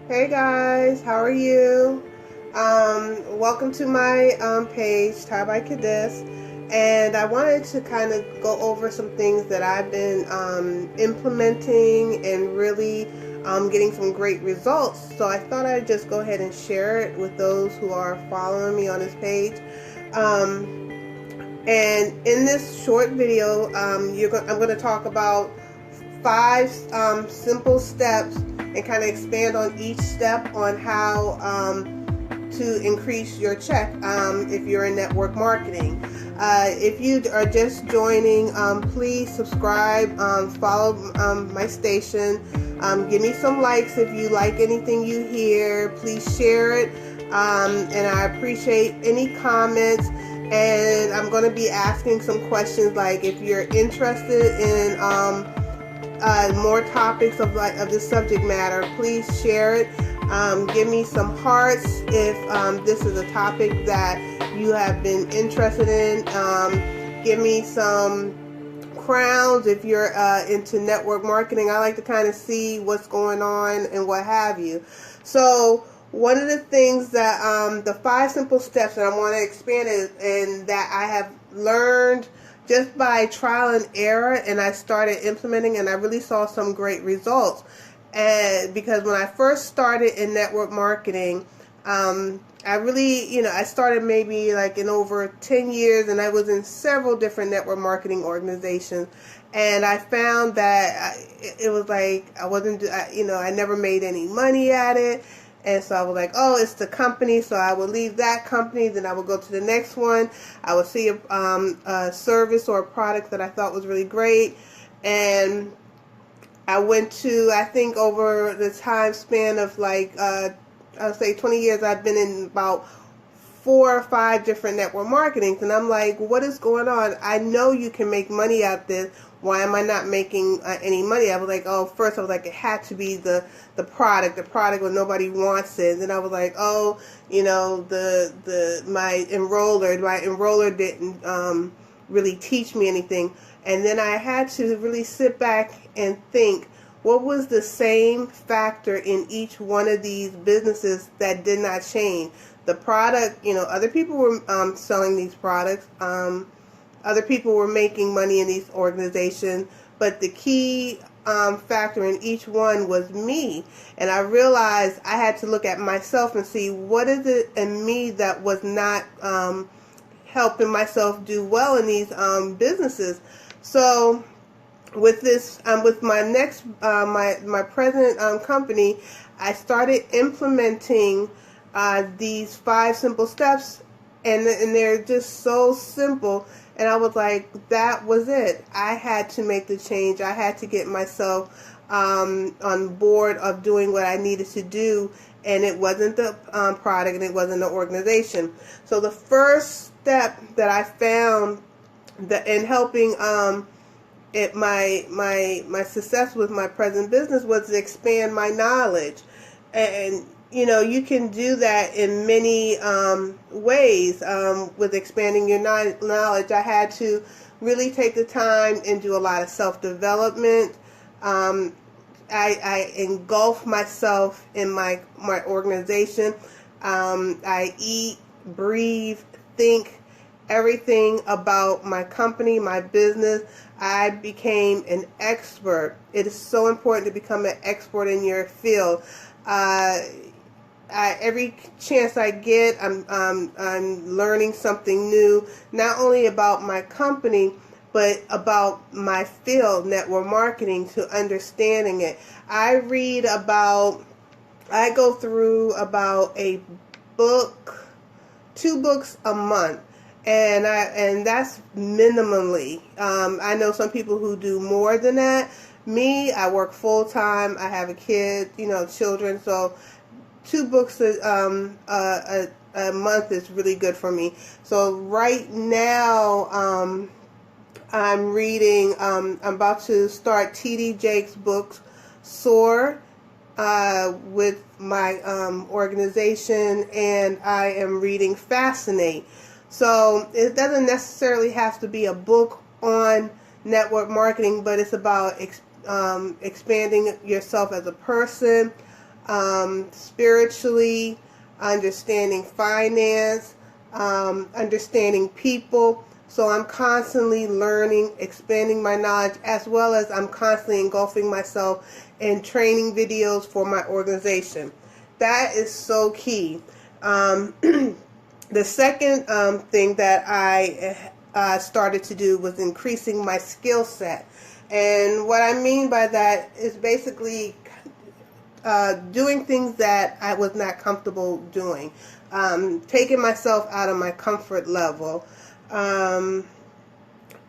Hey guys, how are you? Welcome to my page, Tie by Kadis, and I wanted to kind of go over some things that I've been implementing and really getting some great results. So I thought I'd just go ahead and share it with those who are following me on this page. Um, and in this short video, I'm going to talk about five simple steps and kind of expand on each step on how to increase your check if you're in network marketing. If you are just joining, please subscribe, follow my station, give me some likes if you like anything you hear. Please share it, and I appreciate any comments. And I'm going to be asking some questions, like if you're interested in more topics of this subject matter, please share it. Give me some hearts if this is a topic that you have been interested in. Give me some crowns if you're into network marketing. I like to kind of see what's going on and what have you. So one of the things that the five simple steps that I want to expand is, and that I have learned just by trial and error, and I started implementing, and I really saw some great results. And because when I first started in network marketing, I really, I started maybe like in over 10 years, and I was in several different network marketing organizations. And I found that it was like I wasn't, I never made any money at it. And so I was like, oh, it's the company. So I would leave that company. Then I would go to the next one. I would see a service or a product that I thought was really great. And I went to, I think over the time span of like, I would say 20 years, I've been in about 4 or 5 different network marketings. And I'm like, what is going on? I know you can make money out this. Why am I not making any money? I was like, oh, first I was like, it had to be the product when nobody wants it. And then I was like, oh, my enroller didn't really teach me anything. And then I had to really sit back and think, what was the same factor in each one of these businesses that did not change? The product, other people were selling these products. Other people were making money in these organizations, but the key factor in each one was me. And I realized I had to look at myself and see what is it in me that was not helping myself do well in these businesses. So with this, with my next, my present company, I started implementing these 5 simple steps, and they're just so simple. And I was like, that was it. I had to make the change. I had to get myself on board of doing what I needed to do. And it wasn't the product, and it wasn't the organization. So the first step that I found that in helping my success with my present business was to expand my knowledge. And you can do that in many ways with expanding your knowledge. I had to really take the time and do a lot of self-development. I engulf myself in my organization. I eat, breathe, think everything about my company, my business. I became an expert. It is so important to become an expert in your field. Every chance I get, I'm learning something new, not only about my company, but about my field, network marketing, to understanding it. I go through about a book, 2 books a month. And that's minimally. I know some people who do more than that. Me, I work full time. I have a kid, children. So 2 books a month is really good for me. So right now, I'm reading. I'm about to start T.D. Jakes' book, Soar, with my organization, and I am reading Fascinate. So it doesn't necessarily have to be a book on network marketing, but it's about expanding yourself as a person, spiritually, understanding finance, understanding people. So I'm constantly learning, expanding my knowledge, as well as I'm constantly engulfing myself in training videos for my organization. That is so key. The second thing that I started to do was increasing my skill set. And what I mean by that is basically doing things that I was not comfortable doing, taking myself out of my comfort level,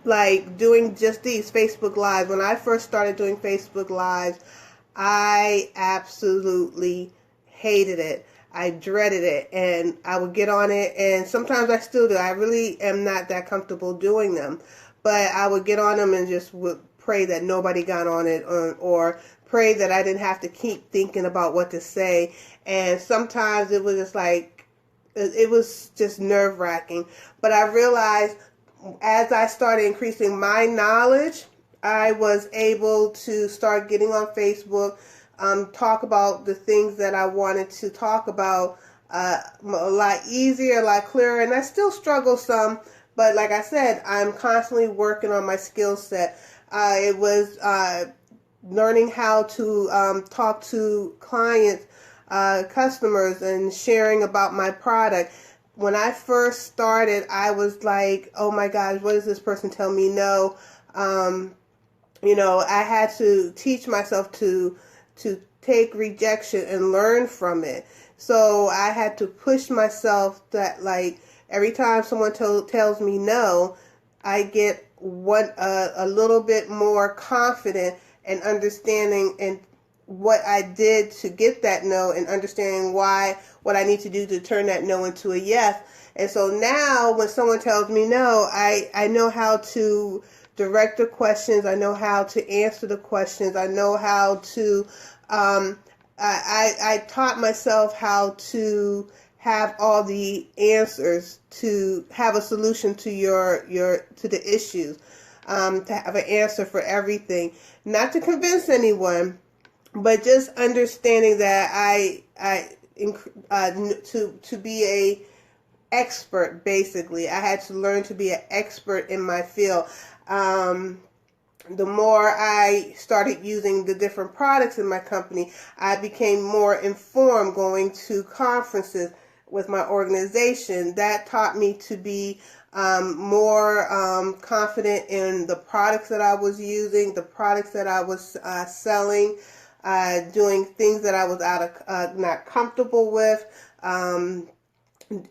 like doing just these Facebook Lives. When I first started doing Facebook Lives, I absolutely hated it. I dreaded it, and I would get on it, and sometimes I still do. I really am not that comfortable doing them, but I would get on them and just would pray that nobody got on it, or pray that I didn't have to keep thinking about what to say. And sometimes it was just like, it was just nerve-wracking. But I realized as I started increasing my knowledge, I was able to start getting on Facebook, talk about the things that I wanted to talk about a lot easier, a lot clearer. And I still struggle some, but like I said, I'm constantly working on my skill set. It was learning how to talk to clients, customers, and sharing about my product. When I first started, I was like, oh my gosh, what does this person tell me no? I had to teach myself to take rejection and learn from it. So I had to push myself that, like, every time someone tells me no, I get a little bit more confident and understanding and what I did to get that no, and understanding what I need to do to turn that no into a yes. And so now when someone tells me no, I know how to direct the questions. I know how to answer the questions. I know how to, I taught myself how to have all the answers, to have a solution to to the issues, to have an answer for everything, not to convince anyone, but just understanding that to be a expert. Basically, I had to learn to be an expert in my field. The more I started using the different products in my company, I became more informed going to conferences with my organization. That taught me to be more confident in the products that I was using, the products that I was selling, doing things that I was not comfortable with,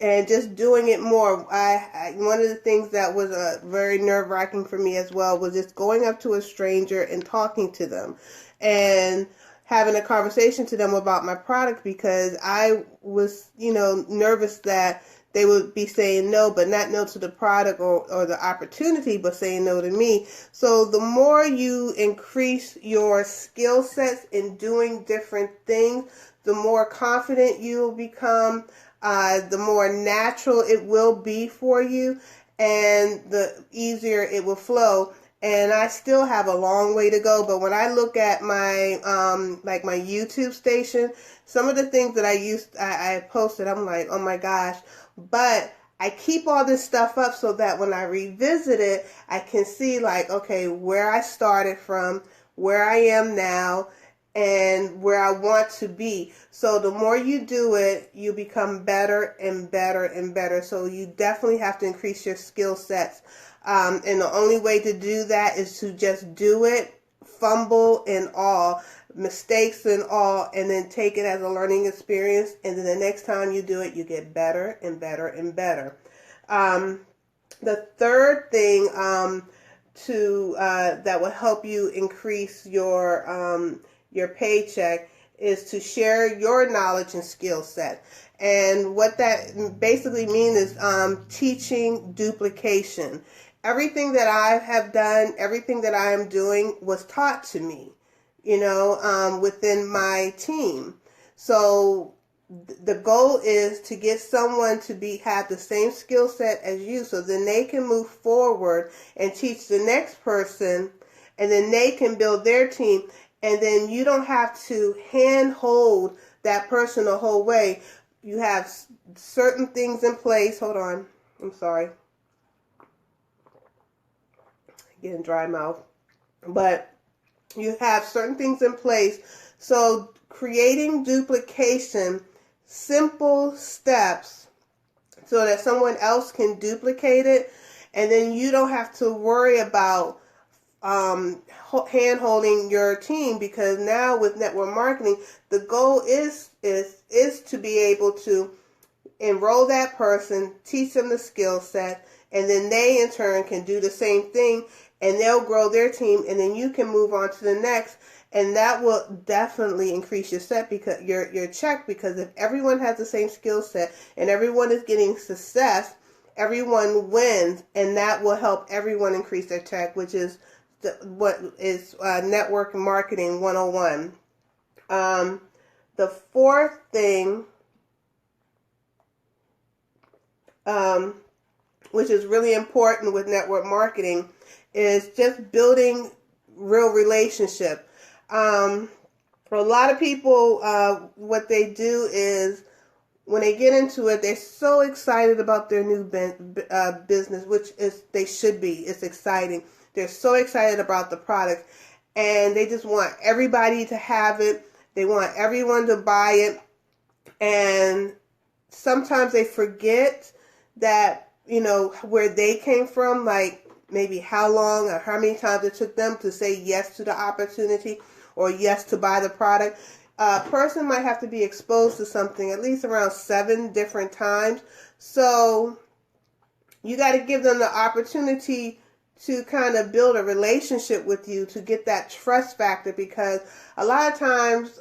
and just doing it more. One of the things that was very nerve-wracking for me as well was just going up to a stranger and talking to them and having a conversation to them about my product, because I was, nervous that they would be saying no, but not no to the product or the opportunity, but saying no to me. So the more you increase your skill sets in doing different things, the more confident you will become, the more natural it will be for you, and the easier it will flow. And I still have a long way to go, but when I look at my my YouTube station, some of the things that I posted, I'm like, oh my gosh. But I keep all this stuff up so that when I revisit it, I can see, like, okay, where I started from, where I am now, and where I want to be. So the more you do it, you become better and better and better. So you definitely have to increase your skill sets. And the only way to do that is to just do it, fumble and all, mistakes and all, and then take it as a learning experience. And then the next time you do it, you get better and better and better. The third thing that will help you increase your paycheck is to share your knowledge and skill set. And what that basically means is teaching duplication. Everything that I have done, everything that I am doing was taught to me, within my team. So the goal is to get someone to have the same skill set as you, so then they can move forward and teach the next person, and then they can build their team. and then you don't have to handhold that person the whole way. You have certain things in place. Hold on. I'm sorry. Getting dry mouth. But you have certain things in place. So creating duplication, simple steps so that someone else can duplicate it, and then you don't have to worry about hand-holding your team, because now with network marketing, the goal is to be able to enroll that person, teach them the skill set, and then they in turn can do the same thing, and they'll grow their team, and then you can move on to the next, and that will definitely increase your set, because your check, because if everyone has the same skill set and everyone is getting success, everyone wins, and that will help everyone increase their check, which is what is network marketing 101. The fourth thing, which is really important with network marketing, is just building real relationship. A lot of people, what they do is when they get into it, they're so excited about their new business, which is they should be. It's exciting. They're so excited about the product, and they just want everybody to have it. They want everyone to buy it, and sometimes they forget that, where they came from, like maybe how long or how many times it took them to say yes to the opportunity or yes to buy the product. A person might have to be exposed to something at least around 7 different times. So you got to give them the opportunity to kind of build a relationship with you, to get that trust factor, because a lot of times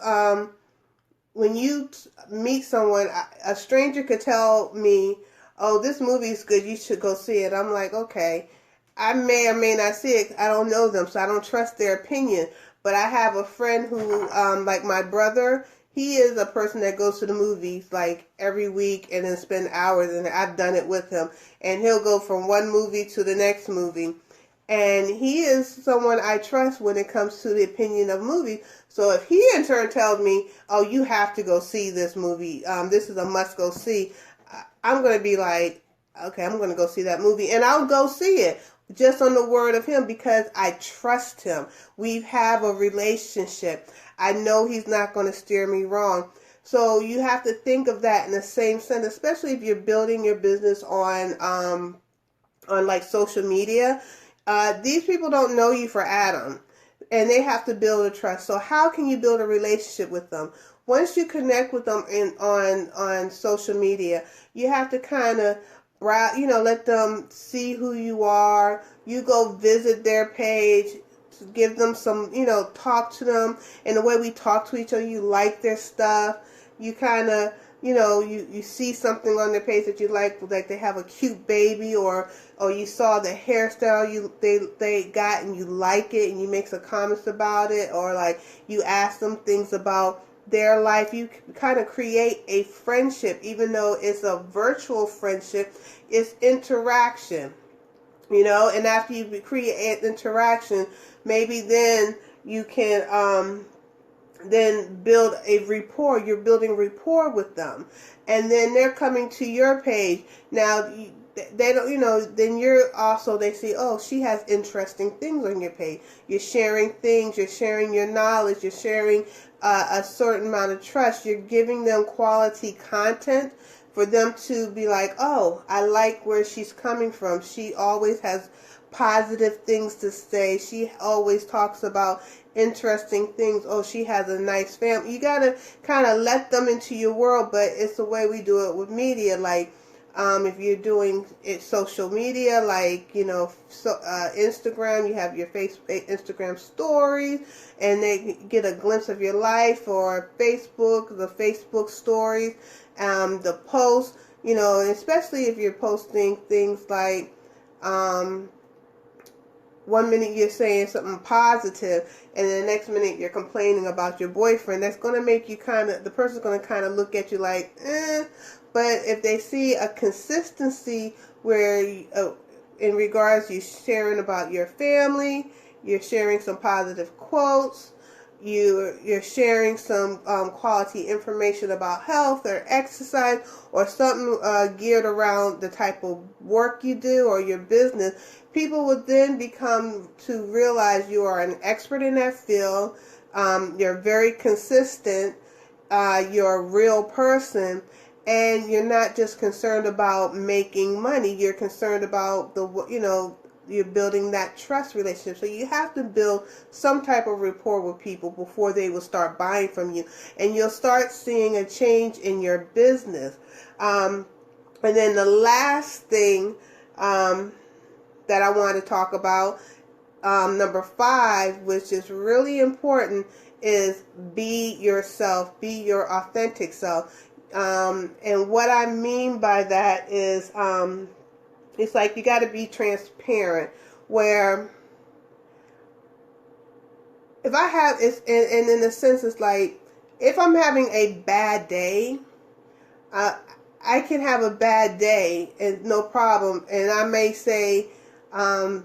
when you meet someone, a stranger could tell me, oh, this movie is good, you should go see it. I'm like, okay, I may or may not see it. I don't know them, so I don't trust their opinion. But I have a friend who, like my brother, he is a person that goes to the movies like every week and then spend hours, and I've done it with him. And he'll go from one movie to the next movie. And he is someone I trust when it comes to the opinion of movies. So if he in turn tells me, oh, you have to go see this movie, this is a must go see, I'm going to be like, okay, I'm going to go see that movie. And I'll go see it just on the word of him, because I trust him. We have a relationship. I know he's not going to steer me wrong. So you have to think of that in the same sense, especially if you're building your business on like social media. These people don't know you for Adam, and they have to build a trust. So how can you build a relationship with them? Once you connect with them on social media, you have to kind of let them see who you are. You go visit their page, give them some, talk to them. And the way we talk to each other, you like their stuff. You kind of, you see something on their page that you like they have a cute baby, or you saw the hairstyle they got and you like it, and you make some comments about it, or like you ask them things about their life. You kind of create a friendship, even though it's a virtual friendship. It's interaction, and after you create interaction, maybe then you can then build a rapport. You're building rapport with them, and then they're coming to your page. Now they don't, then you're also, they see, oh, she has interesting things on your page. You're sharing things, you're sharing your knowledge, you're sharing a certain amount of trust. You're giving them quality content for them to be like, oh, I like where she's coming from. She always has positive things to say. She always talks about interesting things. Oh, she has a nice family. You got to kind of let them into your world, but it's the way we do it with media. Like, if you're doing it social media, like, Instagram, you have your Instagram stories, and they get a glimpse of your life, or Facebook, the Facebook stories, the posts, and especially if you're posting things like, 1 minute you're saying something positive, and then the next minute you're complaining about your boyfriend. That's going to make you the person's going to kind of look at you like, eh. But if they see a consistency where, in regards, you're sharing about your family, you're sharing some positive quotes, you're sharing some quality information about health or exercise or something geared around the type of work you do or your business, people will then become to realize you are an expert in that field. You're very consistent. You're a real person. And you're not just concerned about making money. You're concerned about you're building that trust relationship. So you have to build some type of rapport with people before they will start buying from you. And you'll start seeing a change in your business. And then the last thing that I want to talk about, number 5, which is really important, is be yourself. Be your authentic self. And what I mean by that is, it's like you got to be transparent. Where if I have, and in a sense, it's like if I'm having a bad day, I can have a bad day and no problem. And I may say a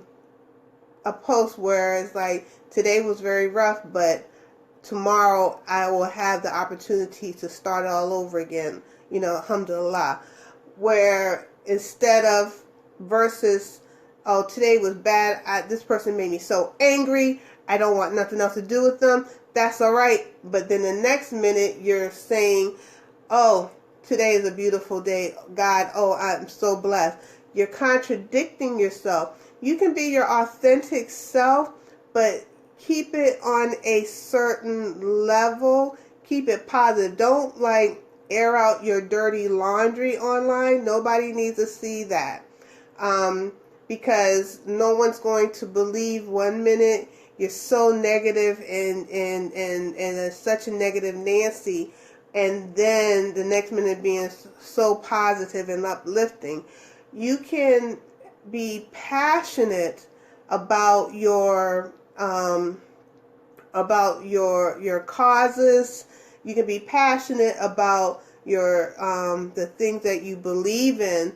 post where it's like, today was very rough, but tomorrow I will have the opportunity to start all over again, alhamdulillah. Where instead of versus, oh, today was bad, this person made me so angry, I don't want nothing else to do with them, that's all right. But then the next minute you're saying, oh, today is a beautiful day, God, oh, I'm so blessed. You're contradicting yourself. You can be your authentic self, but keep it on a certain level. Keep it positive. Don't air out your dirty laundry online. Nobody needs to see that. Because no one's going to believe one minute you're so negative and such a negative Nancy, and then the next minute being so positive and uplifting. You can be passionate about your causes. You can be passionate about your the things that you believe in,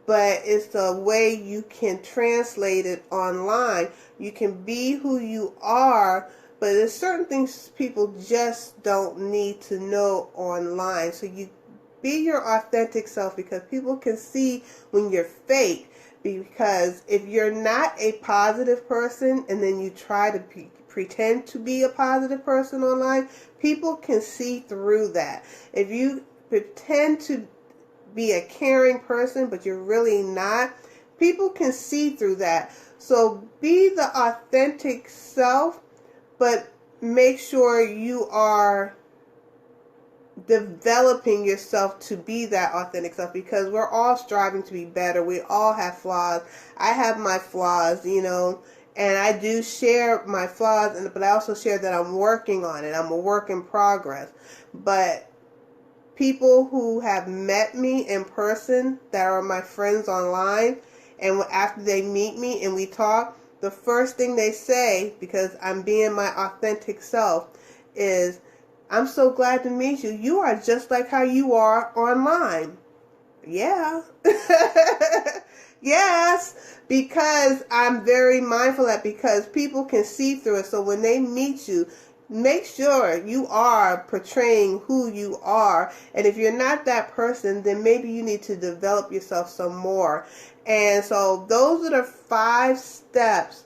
but it's the way you can translate it online. You can be who you are, but there's certain things people just don't need to know online. So you be your authentic self, because people can see when you're fake. Because if you're not a positive person and then you try to pretend to be a positive person online, people can see through that. If you pretend to be a caring person but you're really not, people can see through that. So be the authentic self, but make sure you are developing yourself to be that authentic self, because we're all striving to be better. We all have flaws. I have my flaws, and I do share my flaws, but I also share that I'm working on it. I'm a work in progress. But people who have met me in person that are my friends online, and after they meet me and we talk, the first thing they say, because I'm being my authentic self, is, I'm so glad to meet you. You are just like how you are online. Yeah. Yes, because I'm very mindful of that, because people can see through it. So when they meet you, make sure you are portraying who you are. And if you're not that person, then maybe you need to develop yourself some more. And so those are the 5 steps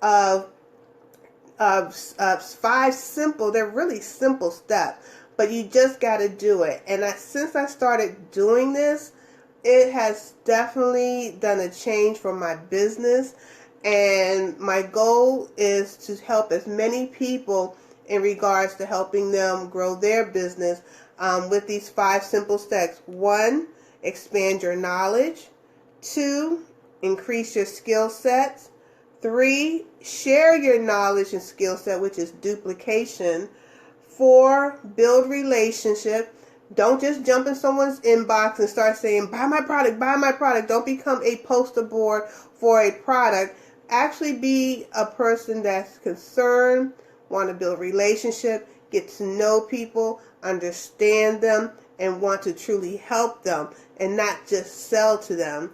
of 5 simple, they're really simple steps, but you just got to do it. And since I started doing this, it has definitely done a change for my business. And my goal is to help as many people in regards to helping them grow their business with these 5 simple steps. 1, expand your knowledge. 2, increase your skill sets. 3, share your knowledge and skill set, which is duplication. 4, build relationship. Don't just jump in someone's inbox and start saying, buy my product, buy my product. Don't become a poster board for a product. Actually be a person that's concerned, want to build relationship, get to know people, understand them, and want to truly help them and not just sell to them.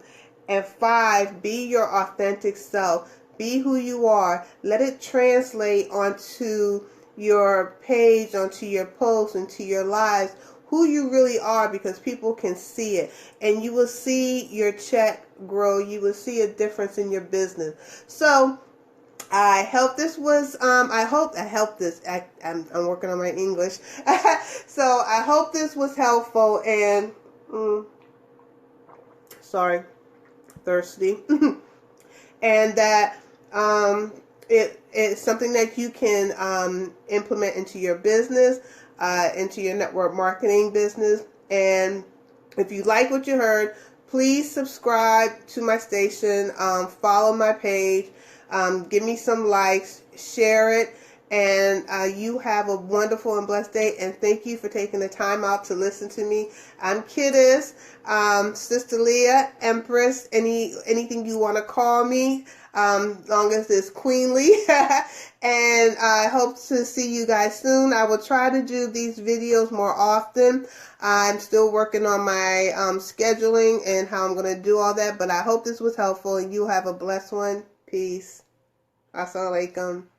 And 5, be your authentic self. Be who you are. Let it translate onto your page, onto your posts, into your lives, who you really are, because people can see it, and you will see your check grow. You will see a difference in your business. So I hope this was, I'm working on my English. So I hope this was helpful, and, sorry, thirsty. And that, it's something that you can, implement into your business, into your network marketing business. And if you like what you heard, please subscribe to my station, follow my page, give me some likes, share it, and you have a wonderful and blessed day. And thank you for taking the time out to listen to me. I'm Kiddes, Sister Leah, Empress, anything you want to call me, long as it's queenly. And I hope to see you guys soon. I will try to do these videos more often. I'm still working on my scheduling and how I'm going to do all that, but I hope this was helpful, and you have a blessed one. Peace. Assalamu alaikum.